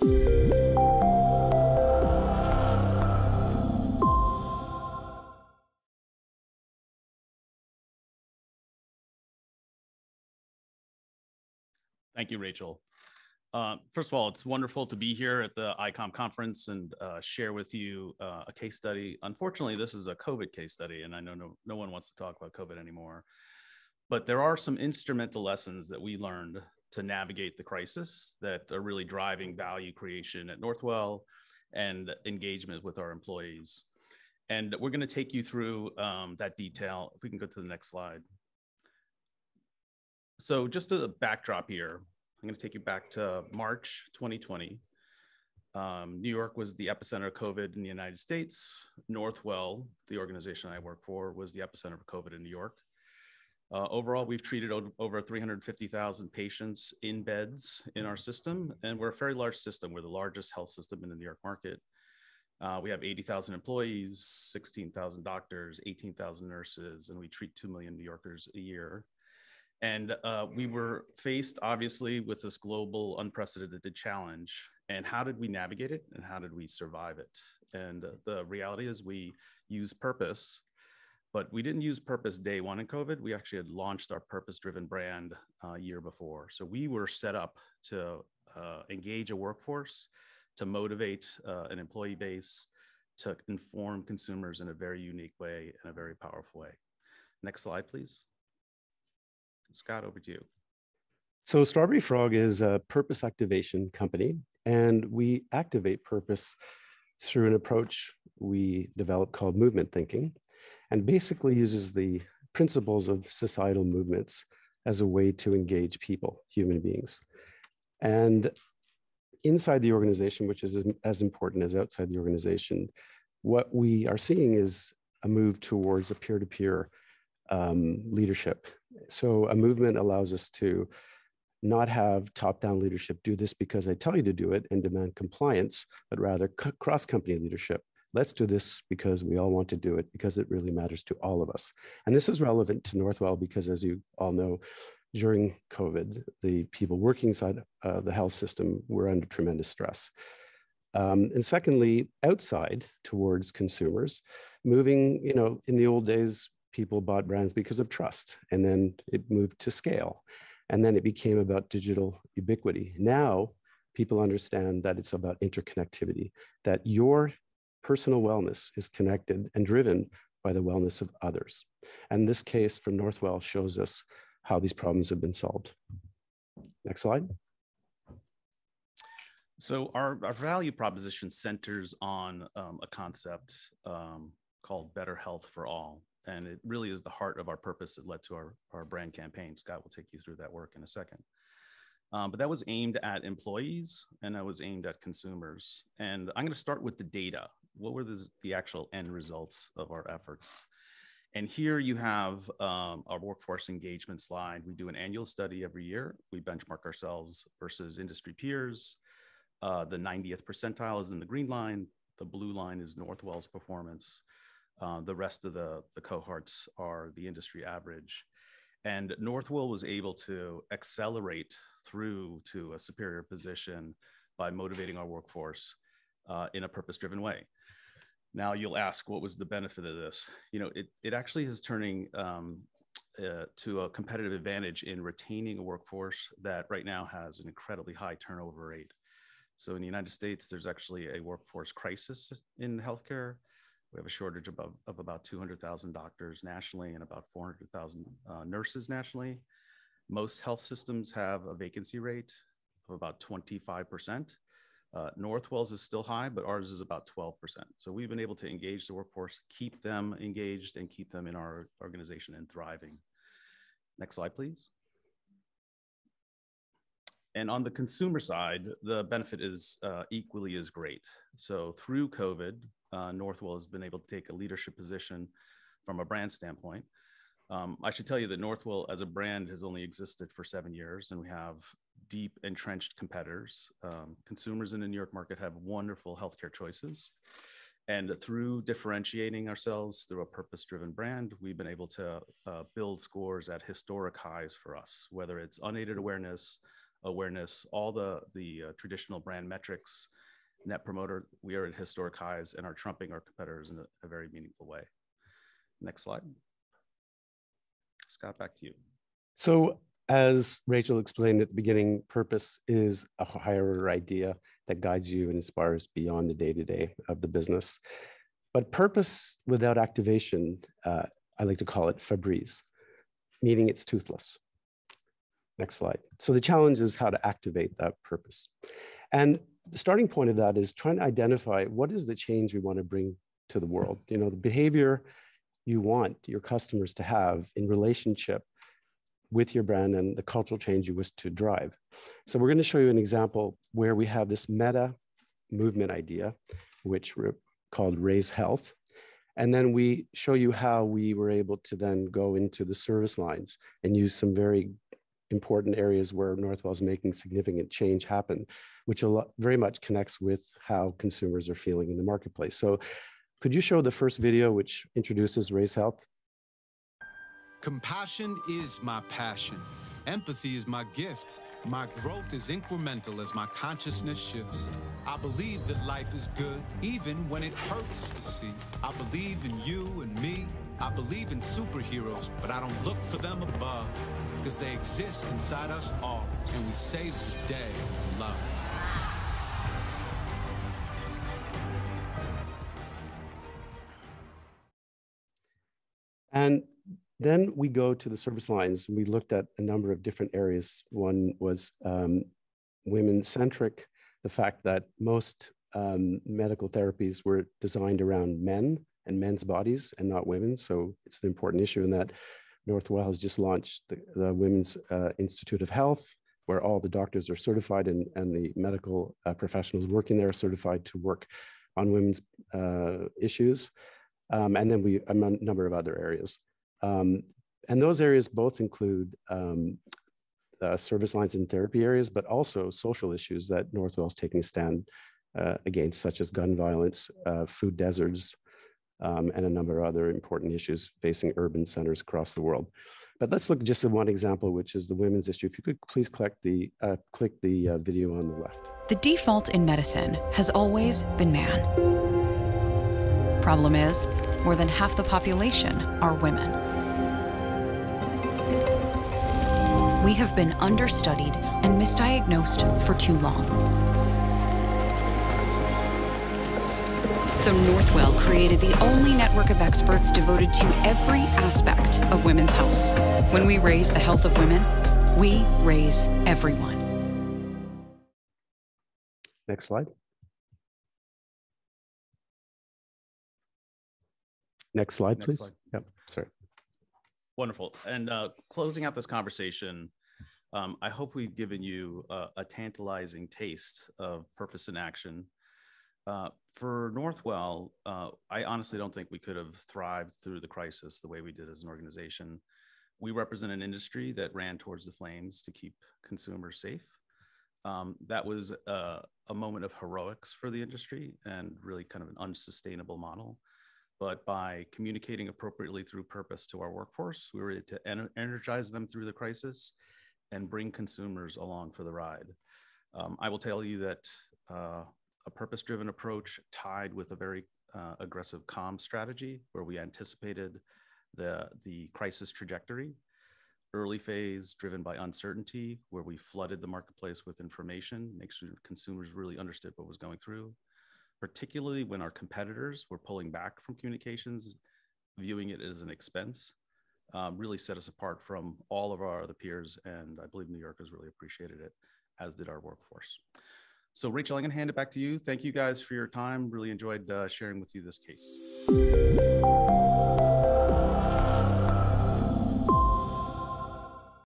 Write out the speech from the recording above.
Thank you, Rachel. First of all, it's wonderful to be here at the ICOM conference and share with you a case study. Unfortunately, this is a COVID case study, and I know no one wants to talk about COVID anymore. But there are some instrumental lessons that we learned to navigate the crisis that are really driving value creation at Northwell and engagement with our employees. And we're going to take you through that detail. If we can go to the next slide. So just a backdrop here, I'm going to take you back to March 2020. New York was the epicenter of COVID in the United States. Northwell, the organization I work for, was the epicenter of COVID in New York. Overall, we've treated over 350,000 patients in beds in our system, and we're a very large system. We're the largest health system in the New York market. We have 80,000 employees, 16,000 doctors, 18,000 nurses, and we treat 2 million New Yorkers a year. And we were faced, obviously, with this global unprecedented challenge. And how did we navigate it? And how did we survive it? And the reality is we use purpose, but we didn't use purpose day one in COVID. We actually had launched our purpose-driven brand a year before. So we were set up to engage a workforce, to motivate an employee base, to inform consumers in a very unique way, in a very powerful way. Next slide, please. Scott, over to you. So StrawberryFrog is a purpose activation company, and we activate purpose through an approach we developed called movement thinking, and basically uses the principles of societal movements as a way to engage people, human beings. And inside the organization, which is as important as outside the organization, what we are seeing is a move towards a peer-to-peer leadership. So a movement allows us to not have top-down leadership do this because I tell you to do it and demand compliance, but rather cross-company leadership. Let's do this because we all want to do it, because it really matters to all of us. And this is relevant to Northwell because, as you all know, during COVID, the people working inside the health system were under tremendous stress. And secondly, outside towards consumers, moving, in the old days, people bought brands because of trust, and then it moved to scale. And then it became about digital ubiquity. Now, people understand that it's about interconnectivity, that your personal wellness is connected and driven by the wellness of others. And this case from Northwell shows us how these problems have been solved. Next slide. So our value proposition centers on a concept called better health for all. And it really is the heart of our purpose that led to our brand campaign. Scott will take you through that work in a second. But that was aimed at employees, and that was aimed at consumers. And I'm going to start with the data. What were the actual end results of our efforts? And here you have our workforce engagement slide. We do an annual study every year. We benchmark ourselves versus industry peers. The 90th percentile is in the green line. The blue line is Northwell's performance. The rest of the cohorts are the industry average. And Northwell was able to accelerate through to a superior position by motivating our workforce in a purpose-driven way. Now you'll ask, what was the benefit of this? It actually is turning to a competitive advantage in retaining a workforce that right now has an incredibly high turnover rate. So in the United States, there's actually a workforce crisis in healthcare. We have a shortage of about 200,000 doctors nationally and about 400,000 nurses nationally. Most health systems have a vacancy rate of about 25%. Northwell's is still high, but ours is about 12%. So we've been able to engage the workforce, keep them engaged, and keep them in our organization and thriving. Next slide, please. And on the consumer side, the benefit is equally as great. So through COVID, Northwell has been able to take a leadership position from a brand standpoint. I should tell you that Northwell as a brand has only existed for 7 years, and we have deep entrenched competitors. Consumers in the New York market have wonderful healthcare choices. And through differentiating ourselves through a purpose-driven brand, we've been able to build scores at historic highs for us, whether it's unaided awareness, awareness, all the traditional brand metrics, net promoter, we are at historic highs and are trumping our competitors in a very meaningful way. Next slide. Scott, back to you. So as Rachel explained at the beginning, purpose is a higher order idea that guides you and inspires beyond the day-to-day of the business. But purpose without activation, I like to call it Febreze, meaning it's toothless. Next slide. So the challenge is how to activate that purpose. And the starting point of that is trying to identify what is the change we want to bring to the world. You know, the behavior you want your customers to have in relationship with your brand and the cultural change you wish to drive. So we're going to show you an example where we have this meta movement idea, which we're called Raise Health. And then we show you how we were able to then go into the service lines and use some very important areas where Northwell is making significant change happen, which very much connects with how consumers are feeling in the marketplace. So could you show the first video, which introduces Raise Health? Compassion is my passion. Empathy is my gift. My growth is incremental as my consciousness shifts. I believe that life is good, even when it hurts to see. I believe in you and me. I believe in superheroes, but I don't look for them above, because they exist inside us all, and we save the day with love. And then we go to the service lines. We looked at a number of different areas. One was women-centric, the fact that most medical therapies were designed around men and men's bodies and not women. So it's an important issue in that Northwell has just launched the Women's Institute of Health, where all the doctors are certified and the medical professionals working there are certified to work on women's issues. And then a number of other areas. And those areas both include service lines and therapy areas, but also social issues that Northwell is taking a stand against, such as gun violence, food deserts, and a number of other important issues facing urban centers across the world. But let's look just at one example, which is the women's issue. If you could please click the video on the left. The default in medicine has always been man. Problem is, more than half the population are women. We have been understudied and misdiagnosed for too long. So Northwell created the only network of experts devoted to every aspect of women's health. When we raise the health of women, we raise everyone. Next slide. Next slide, please. Slide. Yep, sorry. Wonderful. And closing out this conversation, I hope we've given you a tantalizing taste of purpose in action. For Northwell, I honestly don't think we could have thrived through the crisis the way we did as an organization. We represent an industry that ran towards the flames to keep consumers safe. That was a moment of heroics for the industry and really kind of an unsustainable model. But by communicating appropriately through purpose to our workforce, we were able to energize them through the crisis and bring consumers along for the ride. I will tell you that a purpose-driven approach tied with a very aggressive comm strategy where we anticipated the crisis trajectory, early phase driven by uncertainty, where we flooded the marketplace with information, make sure consumers really understood what was going through, particularly when our competitors were pulling back from communications, viewing it as an expense, really set us apart from all of our other peers. And I believe New Yorkers really appreciated it, as did our workforce. So Rachel, I'm gonna hand it back to you. Thank you guys for your time. Really enjoyed sharing with you this case.